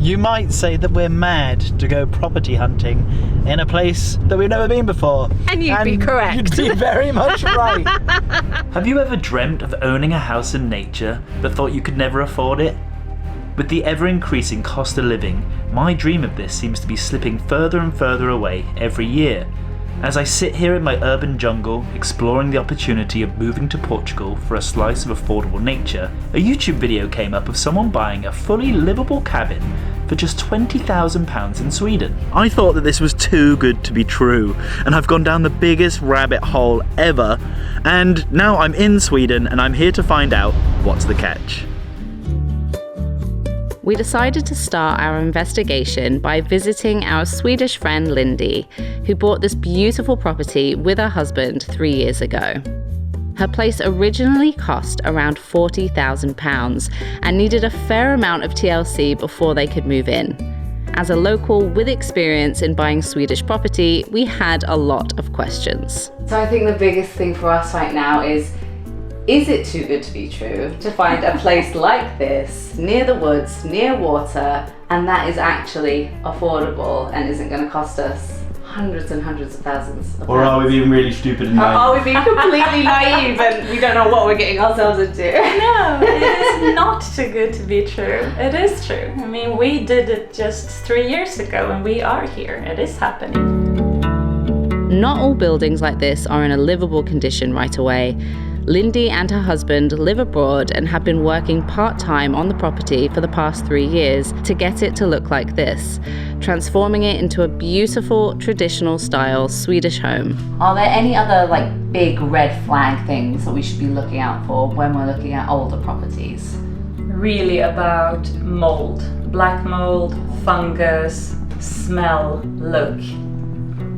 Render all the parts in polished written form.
You might say that we're mad to go property hunting in a place that we've never been before. And you'd be correct. You'd be very much right. Have you ever dreamt of owning a house in nature but thought you could never afford it? With the ever-increasing cost of living, my dream of this seems to be slipping further and further away every year. As I sit here in my urban jungle, exploring the opportunity of moving to Portugal for a slice of affordable nature, a YouTube video came up of someone buying a fully livable cabin for just £20,000 in Sweden. I thought that this was too good to be true, and I've gone down the biggest rabbit hole ever, and now I'm in Sweden and I'm here to find out what's the catch. We decided to start our investigation by visiting our Swedish friend Lindy, who bought this beautiful property with her husband 3 years ago. Her place originally cost around £40,000 and needed a fair amount of TLC before they could move in. As a local with experience in buying Swedish property, we had a lot of questions. So I think the biggest thing for us right now is it too good to be true to find a place like this, near the woods, near water, and that is actually affordable and isn't going to cost us hundreds and hundreds of thousands of pounds? Or are we being really stupid and naive? Are we being completely naive and we don't know what we're getting ourselves into? No, it is not too good to be true. It is true. I mean, we did it just 3 years ago and we are here. It is happening. Not all buildings like this are in a livable condition right away. Lindy and her husband live abroad and have been working part-time on the property for the past 3 years to get it to look like this, transforming it into a beautiful, traditional style Swedish home. Are there any other big red flag things that we should be looking out for when we're looking at older properties? Really about mold, black mold, fungus, smell, look.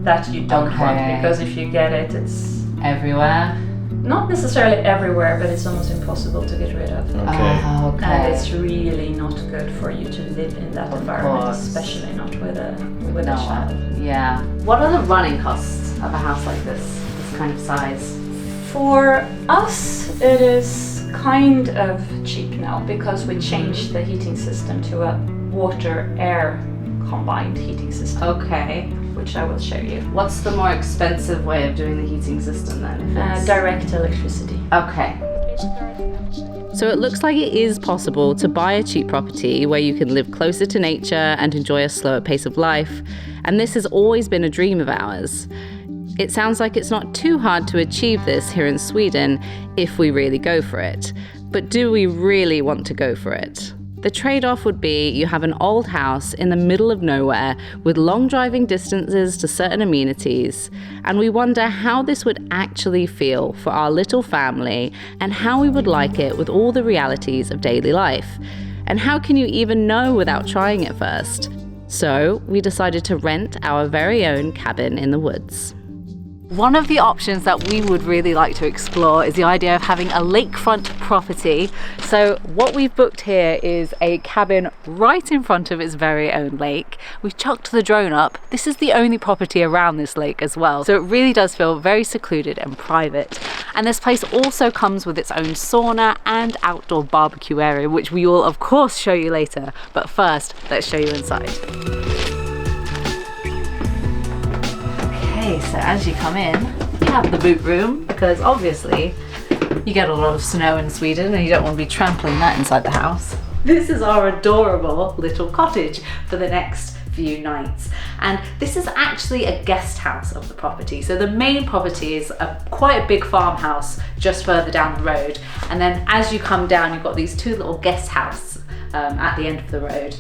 That you don't want, because if you get it, it's everywhere. Not necessarily everywhere, but it's almost impossible to get rid of. Okay. And it's really not good for you to live in that environment, especially not with a child. Yeah. What are the running costs of a house like this kind of size? For us, it is kind of cheap now because we changed the heating system to a water-air combined heating system. Okay. Which I will show you. What's the more expensive way of doing the heating system then? Direct electricity. Okay. So it looks like it is possible to buy a cheap property where you can live closer to nature and enjoy a slower pace of life. And this has always been a dream of ours. It sounds like it's not too hard to achieve this here in Sweden if we really go for it. But do we really want to go for it? The trade-off would be you have an old house in the middle of nowhere with long driving distances to certain amenities, and we wonder how this would actually feel for our little family and how we would like it with all the realities of daily life. And how can you even know without trying it first? So we decided to rent our very own cabin in the woods. One of the options that we would really like to explore is the idea of having a lakefront property. So what we've booked here is a cabin right in front of its very own lake. We've chucked the drone up. This is the only property around this lake as well. So it really does feel very secluded and private. And this place also comes with its own sauna and outdoor barbecue area, which we will of course show you later. But first, let's show you inside. Okay, so as you come in, you have the boot room because obviously you get a lot of snow in Sweden and you don't want to be trampling that inside the house. This is our adorable little cottage for the next few nights. And this is actually a guest house of the property. So the main property is quite a big farmhouse just further down the road. And then as you come down, you've got these two little guest houses at the end of the road.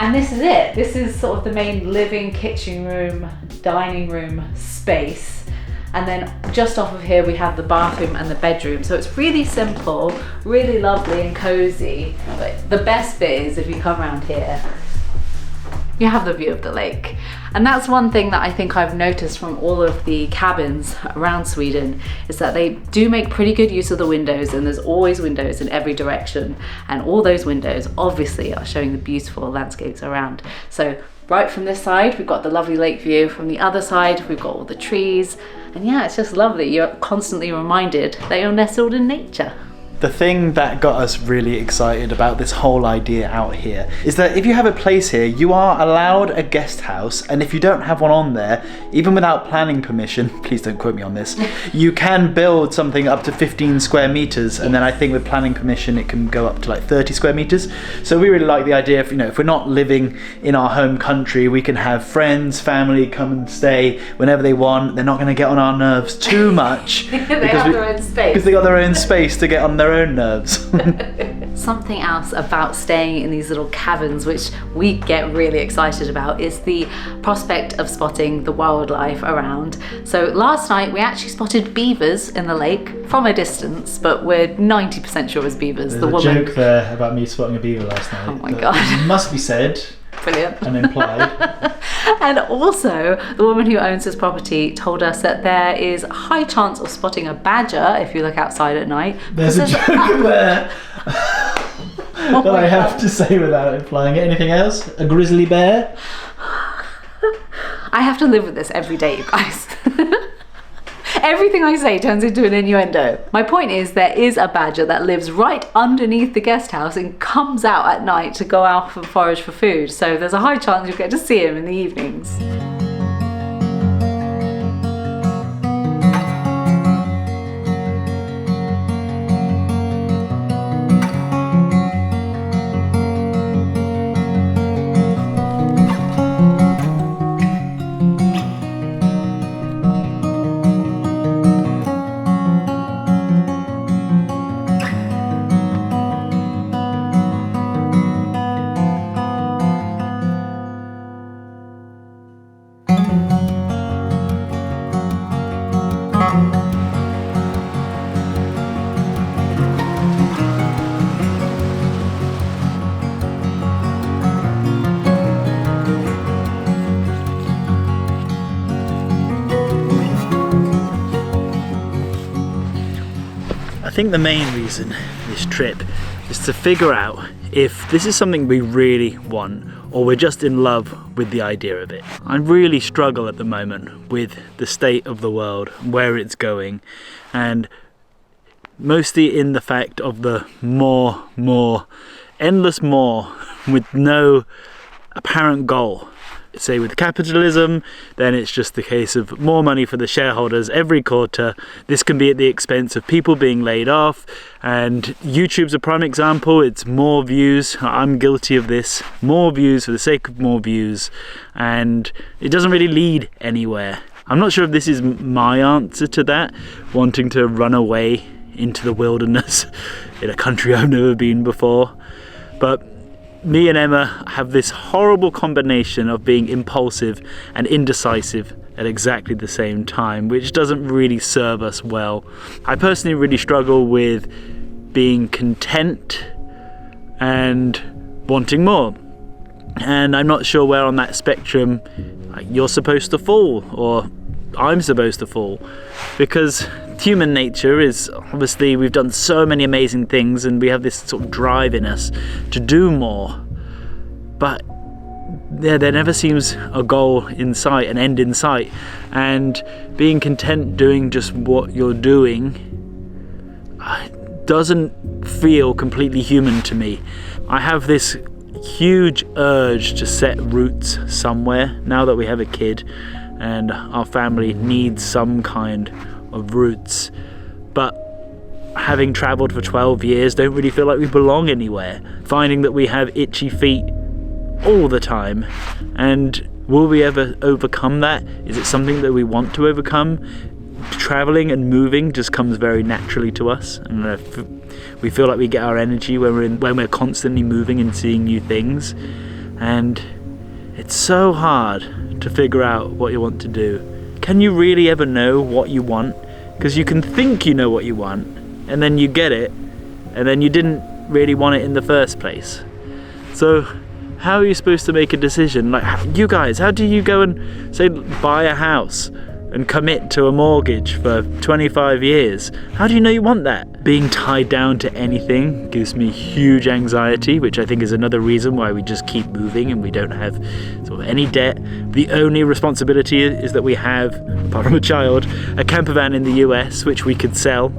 And this is it. This is sort of the main living, kitchen room, dining room space. And then just off of here we have the bathroom and the bedroom. So it's really simple, really lovely and cozy. But the best bit is if you come around here, you have the view of the lake. And that's one thing that I think I've noticed from all of the cabins around Sweden is that they do make pretty good use of the windows, and there's always windows in every direction. And all those windows obviously are showing the beautiful landscapes around. So right from this side, we've got the lovely lake view. From the other side, we've got all the trees. And yeah, it's just lovely. You're constantly reminded that you're nestled in nature. the thing that got us really excited about this whole idea out here is that if you have a place here, you are allowed a guest house, and if you don't have one on there, even without planning permission, please don't quote me on this, you can build something up to 15 square meters, and then I think with planning permission it can go up to like 30 square meters. So we really like the idea of, if we're not living in our home country, we can have friends, family come and stay whenever they want. They're not going to get on our nerves too much They have their own space. because they got their own space to get on their own nerves. Something else about staying in these little cabins, which we get really excited about, is the prospect of spotting the wildlife around. So last night we actually spotted beavers in the lake from a distance, but we're 90% sure it was beavers. There's a joke there about me spotting a beaver last night. Oh my God. Must be said. Brilliant. And implied. And also, the woman who owns this property told us that there is a high chance of spotting a badger if you look outside at night. There's a joke there that I have to say without implying it. Anything else? A grizzly bear? I have to live with this every day, you guys. Everything I say turns into an innuendo. My point is, there is a badger that lives right underneath the guest house and comes out at night to go out and forage for food. So there's a high chance you'll get to see him in the evenings. I think the main reason this trip is to figure out if this is something we really want or we're just in love with the idea of it. I really struggle at the moment with the state of the world, where it's going, and mostly in the fact of the more, endless more with no apparent goal. Say with capitalism, then it's just the case of more money for the shareholders every quarter. This can be at the expense of people being laid off, and YouTube's a prime example. It's more views. I'm guilty of this. More views for the sake of more views, and it doesn't really lead anywhere. I'm not sure if this is my answer to that, wanting to run away into the wilderness in a country I've never been before, but me and Emma have this horrible combination of being impulsive and indecisive at exactly the same time, which doesn't really serve us well. I personally really struggle with being content and wanting more. And I'm not sure where on that spectrum you're supposed to fall, or I'm supposed to fall, because human nature is, obviously we've done so many amazing things and we have this sort of drive in us to do more, but there never seems a goal in sight, an end in sight, and being content doing just what you're doing doesn't feel completely human to me. I have this huge urge to set roots somewhere now that we have a kid and our family needs some kind of roots, but having travelled for 12 years, don't really feel like we belong anywhere, finding that we have itchy feet all the time. And will we ever overcome that? Is it something that we want to overcome? Travelling and moving just comes very naturally to us, and we feel like we get our energy when we're constantly moving and seeing new things, and it's so hard to figure out what you want to do. Can you really ever know what you want? Because you can think you know what you want, and then you get it, and then you didn't really want it in the first place. So how are you supposed to make a decision? Like, you guys, how do you go and say buy a house and commit to a mortgage for 25 years? How do you know you want that? Being tied down to anything gives me huge anxiety, which I think is another reason why we just keep moving and we don't have sort of any debt. The only responsibility is that we have, apart from a child, a camper van in the US, which we could sell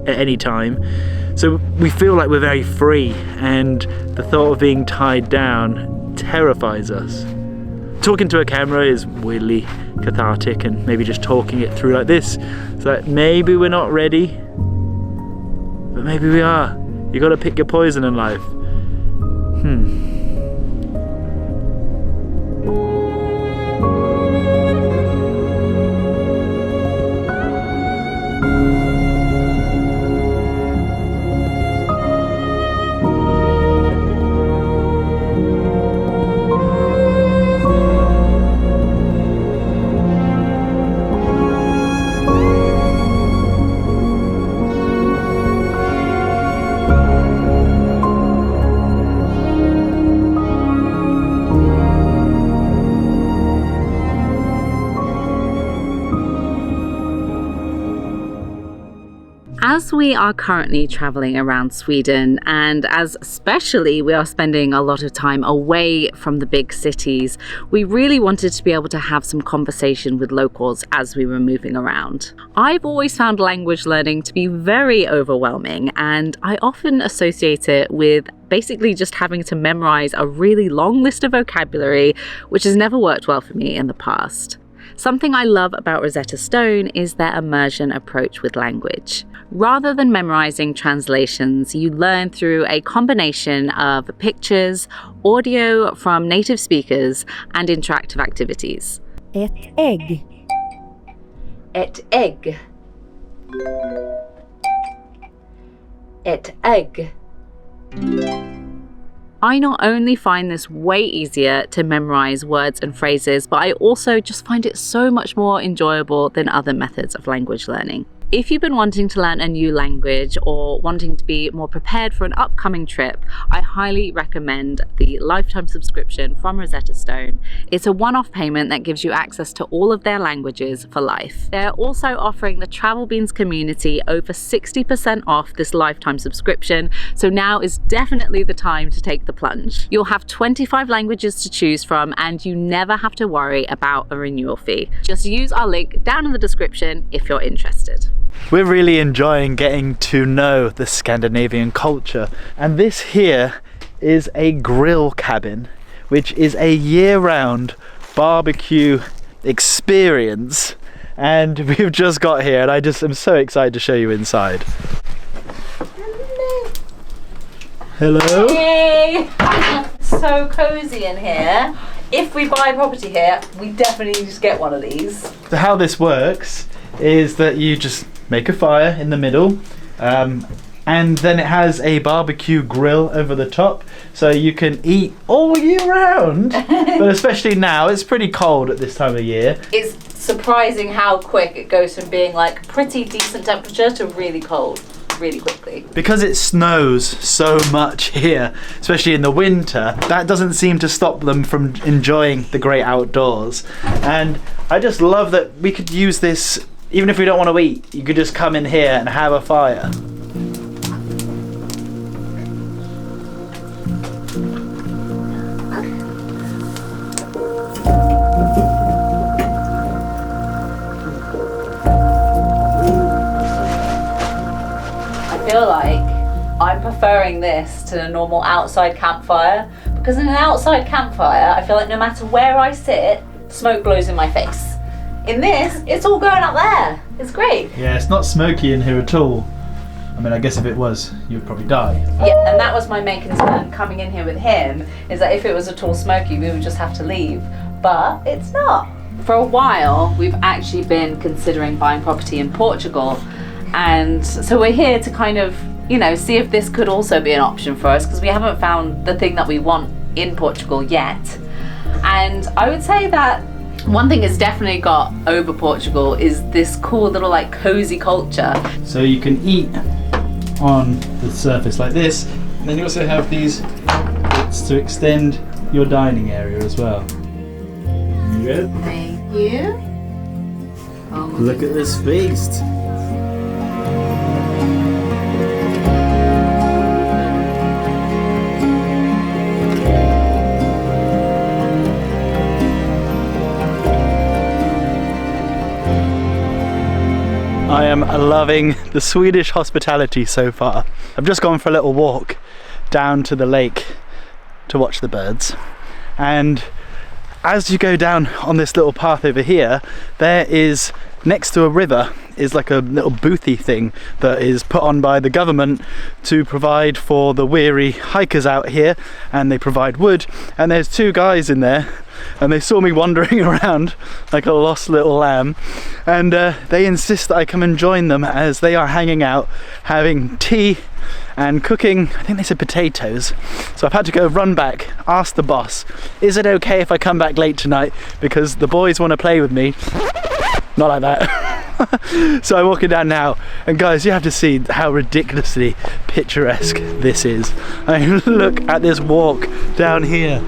at any time. So we feel like we're very free, and the thought of being tied down terrifies us. Talking to a camera is weirdly cathartic, and maybe just talking it through like this, so that maybe we're not ready, but maybe we are. You gotta pick your poison in life. As we are currently traveling around Sweden, and as especially we are spending a lot of time away from the big cities, we really wanted to be able to have some conversation with locals as we were moving around. I've always found language learning to be very overwhelming, and I often associate it with basically just having to memorize a really long list of vocabulary, which has never worked well for me in the past. Something I love about Rosetta Stone is their immersion approach with language. Rather than memorizing translations, you learn through a combination of pictures, audio from native speakers, and interactive activities. Ett ägg. Ett ägg. Ett ägg. I not only find this way easier to memorize words and phrases, but I also just find it so much more enjoyable than other methods of language learning. If you've been wanting to learn a new language or wanting to be more prepared for an upcoming trip, I highly recommend the lifetime subscription from Rosetta Stone. It's a one-off payment that gives you access to all of their languages for life. They're also offering the Travel Beans community over 60% off this lifetime subscription, so now is definitely the time to take the plunge. You'll have 25 languages to choose from, and you never have to worry about a renewal fee. Just use our link down in the description if you're interested. We're really enjoying getting to know the Scandinavian culture, and this here is a grill cabin, which is a year-round barbecue experience, and we've just got here and I just am so excited to show you inside. Hello. Hey! So cozy in here. If we buy property here, we definitely need to get one of these. So how this works is that you just make a fire in the middle, and then it has a barbecue grill over the top, so you can eat all year round. But especially now, it's pretty cold at this time of year. It's surprising how quick it goes from being like pretty decent temperature to really cold really quickly. Because it snows so much here, especially in the winter, that doesn't seem to stop them from enjoying the great outdoors. And I just love that we could use this. Even if we don't want to eat, you could just come in here and have a fire. I feel like I'm preferring this to the normal outside campfire, because in an outside campfire, I feel like no matter where I sit, smoke blows in my face. In this, it's all going up there. It's great. Yeah, it's not smoky in here at all. I mean, I guess if it was, you'd probably die. Yeah, and that was my main concern coming in here with him, is that if it was at all smoky, we would just have to leave. But it's not. For a while, we've actually been considering buying property in Portugal. And so we're here to kind of, you know, see if this could also be an option for us, because we haven't found the thing that we want in Portugal yet. And I would say that one thing it's definitely got over Portugal is this cool little like cozy culture. So you can eat on the surface like this, and then you also have these bits to extend your dining area as well. Good. Thank you. Look at this feast. I am loving the Swedish hospitality so far. I've just gone for a little walk down to the lake to watch the birds, and as you go down on this little path over here, there is, next to a river, is like a little boothy thing that is put on by the government to provide for the weary hikers out here, and they provide wood, and there's two guys in there, and they saw me wandering around like a lost little lamb, and they insist that I come and join them as they are hanging out, having tea and cooking, I think they said potatoes. So I've had to go run back, ask the boss, is it okay if I come back late tonight because the boys want to play with me? Not like that. So I'm walking down now, and guys, you have to see how ridiculously picturesque this is. I mean, look at this walk down here.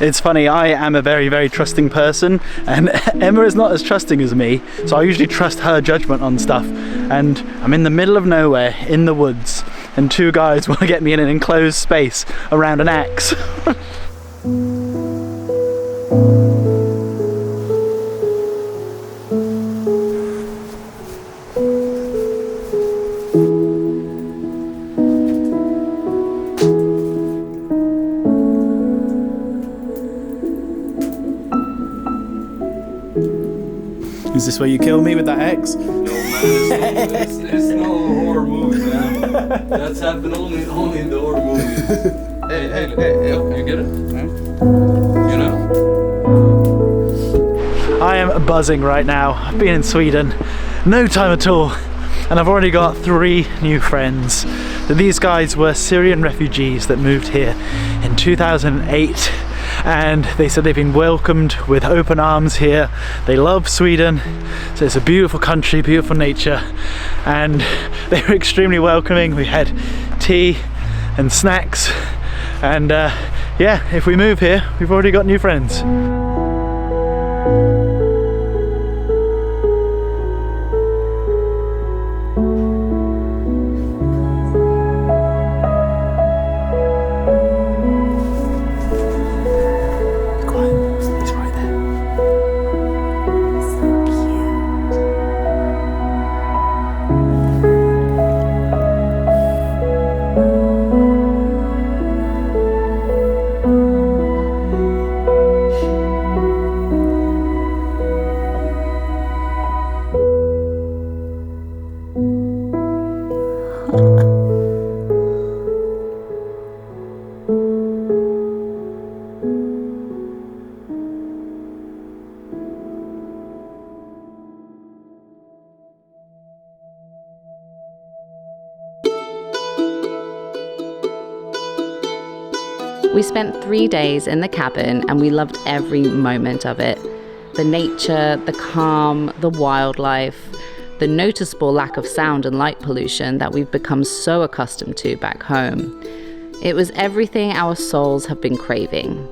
It's funny, I am a very, very trusting person, and Emma is not as trusting as me, so I usually trust her judgment on stuff. And I'm in the middle of nowhere, in the woods, and two guys want to get me in an enclosed space around an axe. Is this where you kill me with that axe? No, man, it's no horror movie, man. That's happened only in the horror movies. Hey, you get it? You know? I am buzzing right now. I've been in Sweden, no time at all, and I've already got 3 new friends. These guys were Syrian refugees that moved here in 2008. And they said they've been welcomed with open arms here. They love Sweden, so it's a beautiful country, beautiful nature, and they were extremely welcoming. We had tea and snacks, and yeah, if we move here, we've already got new friends. We spent 3 days in the cabin and we loved every moment of it. The nature, the calm, the wildlife, the noticeable lack of sound and light pollution that we've become so accustomed to back home. It was everything our souls have been craving.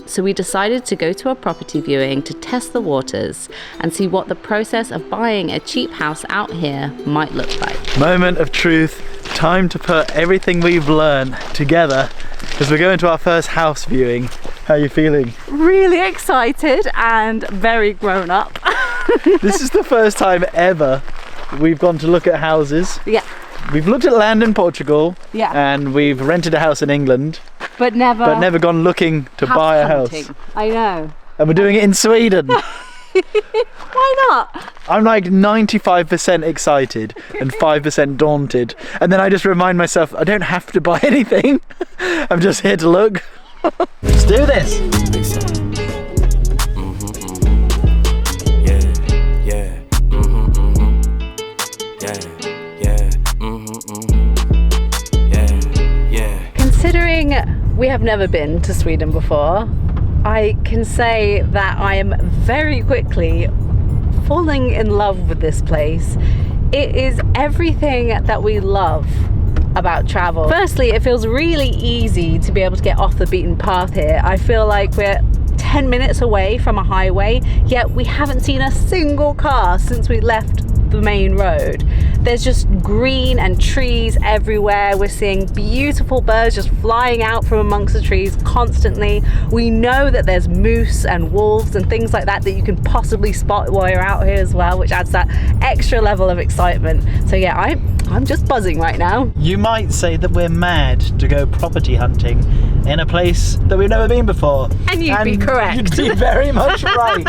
So we decided to go to a property viewing to test the waters and see what the process of buying a cheap house out here might look like. Moment of truth, time to put everything we've learned together as we're going to our first house viewing. How are you feeling? Really excited and very grown up. This is the first time ever we've gone to look at houses. Yeah. We've looked at land in Portugal, Yeah. and we've rented a house in England, But never gone looking to buy a house. hunting. I know. And we're doing it in Sweden. Why not? I'm like 95% excited and 5% daunted. And then I just remind myself, I don't have to buy anything. I'm just here to look. Let's do this. Considering we have never been to Sweden before, I can say that I am very quickly falling in love with this place. It is everything that we love about travel. Firstly, it feels really easy to be able to get off the beaten path here. I feel like we're 10 minutes away from a highway, yet we haven't seen a single car since we left the main road. There's just green and trees everywhere. We're seeing beautiful birds just flying out from amongst the trees constantly. We know that there's moose and wolves and things like that you can possibly spot while you're out here as well, which adds that extra level of excitement. So yeah, I'm just buzzing right now. You might say that we're mad to go property hunting in a place that we've never been before. And you'd be correct. You'd be very much right.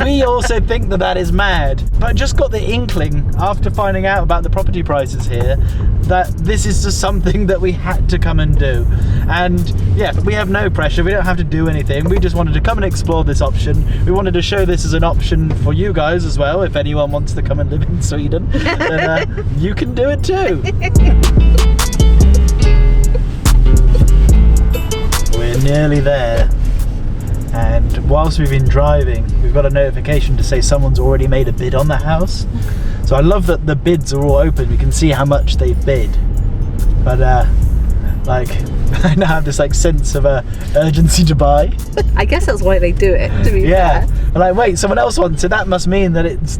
We also think that is mad, but just got the inkling after finding out about the property prices here that this is just something that we had to come and do. And yeah, we have no pressure, we don't have to do anything. We just wanted to come and explore this option. We wanted to show this as an option for you guys as well. If anyone wants to come and live in Sweden, then you can do it too. We're nearly there. And whilst we've been driving, we've got a notification to say someone's already made a bid on the house. So I love that the bids are all open. We can see how much they've bid. But like, I now have this like sense of urgency to buy. I guess that's why they do it, to be Yeah. fair. I'm like, wait, someone else wants it. That must mean that it's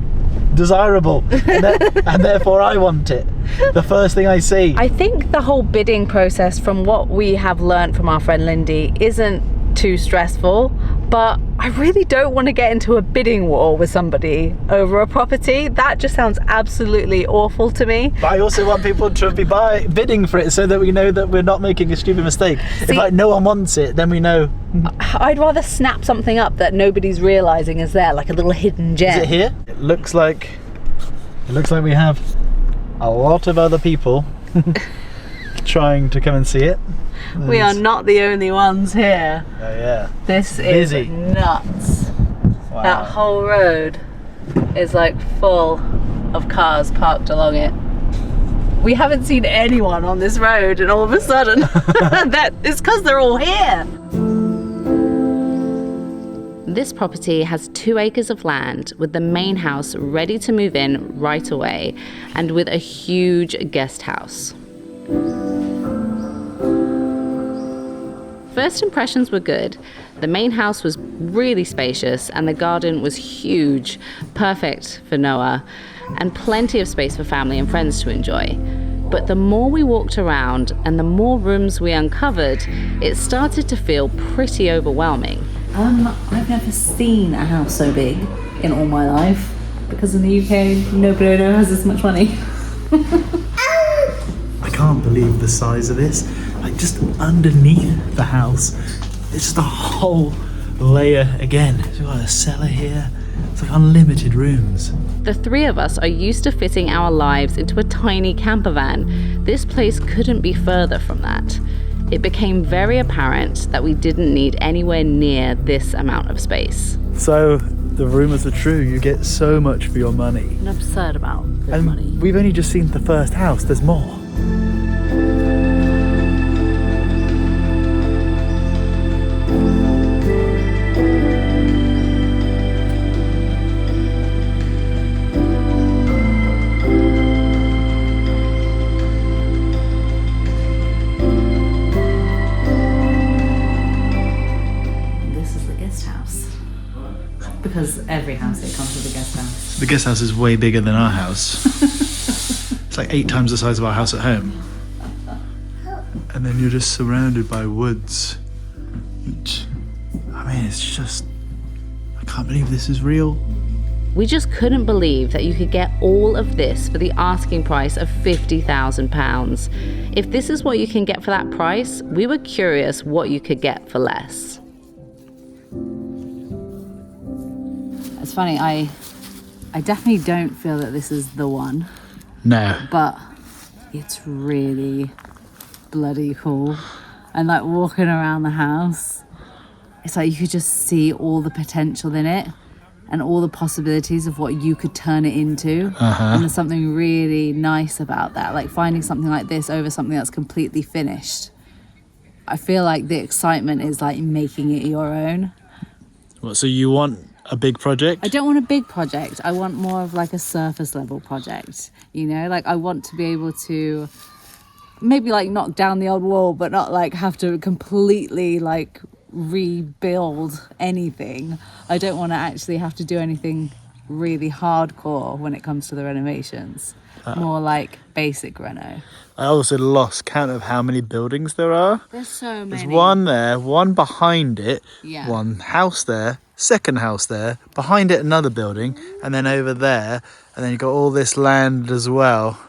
desirable, and therefore I want it. The first thing I see. I think the whole bidding process, from what we have learned from our friend Lindy, isn't too stressful, but I really don't want to get into a bidding war with somebody over a property. That just sounds absolutely awful to me. But I also want people to be bidding for it so that we know that we're not making a stupid mistake. If like no one wants it, then we know. I'd rather snap something up that nobody's realizing is there, like a little hidden gem. Is it here? It looks like we have a lot of other people trying to come and see it. We are not the only ones here. Oh yeah. This is Busy. nuts. Wow. That whole road is like full of cars parked along it. We haven't seen anyone on this road, and all of a sudden, that is because they're all here. This property has 2 acres of land with the main house ready to move in right away, and with a huge guest house. First impressions were good. The main house was really spacious and the garden was huge, perfect for Noah, and plenty of space for family and friends to enjoy. But the more we walked around and the more rooms we uncovered, it started to feel pretty overwhelming. I've never seen a house so big in all my life, because in the UK, nobody has this much money. I can't believe the size of this. Like just underneath the house, it's just a whole layer again. So we've got a cellar here. It's like unlimited rooms. The 3 of us are used to fitting our lives into a tiny camper van. This place couldn't be further from that. It became very apparent that we didn't need anywhere near this amount of space. So the rumours are true. You get so much for your money. An absurd amount of And money. we've only just seen the first house. There's more. Because every house here comes with a guest house. The guest house is way bigger than our house. It's like 8 times the size of our house at home. And then you're just surrounded by woods. Which, I mean, it's just, I can't believe this is real. We just couldn't believe that you could get all of this for the asking price of £50,000. If this is what you can get for that price, we were curious what you could get for less. It's funny, I definitely don't feel that this is the one. No. But it's really bloody cool. And like walking around the house, it's like you could just see all the potential in it and all the possibilities of what you could turn it into. And there's something really nice about that, like finding something like this over something that's completely finished. I feel like the excitement is like making it your own. What, so you want a big project? I don't want a big project. I want more of like a surface level project, you know? Like I want to be able to maybe like knock down the old wall, but not like have to completely like rebuild anything. I don't want to actually have to do anything really hardcore when it comes to the renovations. More like basic reno. I also lost count of how many buildings there are. There's so many. There's one there, one behind it, Yeah. one house there, second house there, behind it another building, and then over there, and then you've got all this land as well.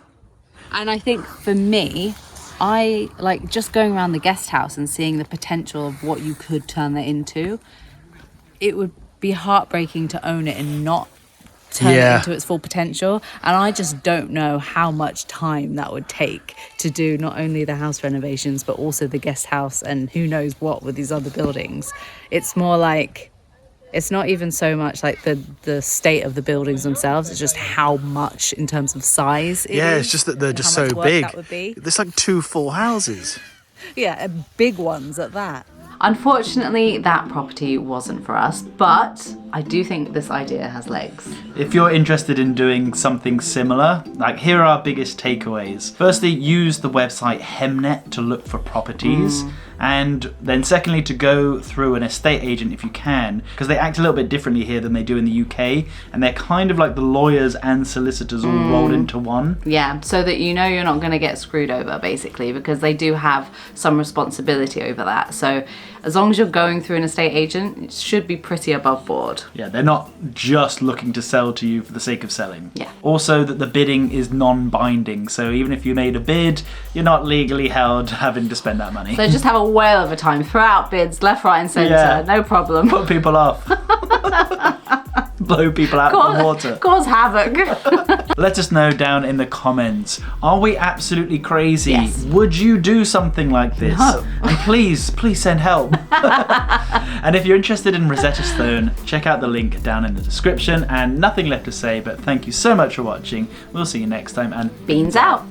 And I think for me, I like just going around the guest house and seeing the potential of what you could turn that into. It would be heartbreaking to own it and not turn it into its full potential. And I just don't know how much time that would take to do not only the house renovations, but also the guest house and who knows what with these other buildings. It's more like, it's not even so much like the state of the buildings themselves, it's just how much in terms of size it is. It's just that they're just how much so work big. that would be. There's like 2 full houses. Yeah, big ones at that. Unfortunately, that property wasn't for us, but I do think this idea has legs. If you're interested in doing something similar, like here are our biggest takeaways. Firstly, use the website Hemnet to look for properties. And then secondly, to go through an estate agent if you can, because they act a little bit differently here than they do in the UK, and they're kind of like the lawyers and solicitors all rolled into one. Yeah, so that you know you're not going to get screwed over, basically, because they do have some responsibility over that. So as long as you're going through an estate agent, it should be pretty above board. Yeah, they're not just looking to sell to you for the sake of selling. Yeah. Also that the bidding is non-binding, so even if you made a bid, you're not legally held having to spend that money. So just have a whale of a time. Throw out bids left, right and centre. Yeah. No problem. Put people off. Blow people out of the water. Cause havoc. Let us know down in the comments. Are we absolutely crazy? Yes. Would you do something like this? No. And please send help. And if you're interested in Rosetta Stone, check out the link down in the description. And nothing left to say, but thank you so much for watching. We'll see you next time, and Beans out.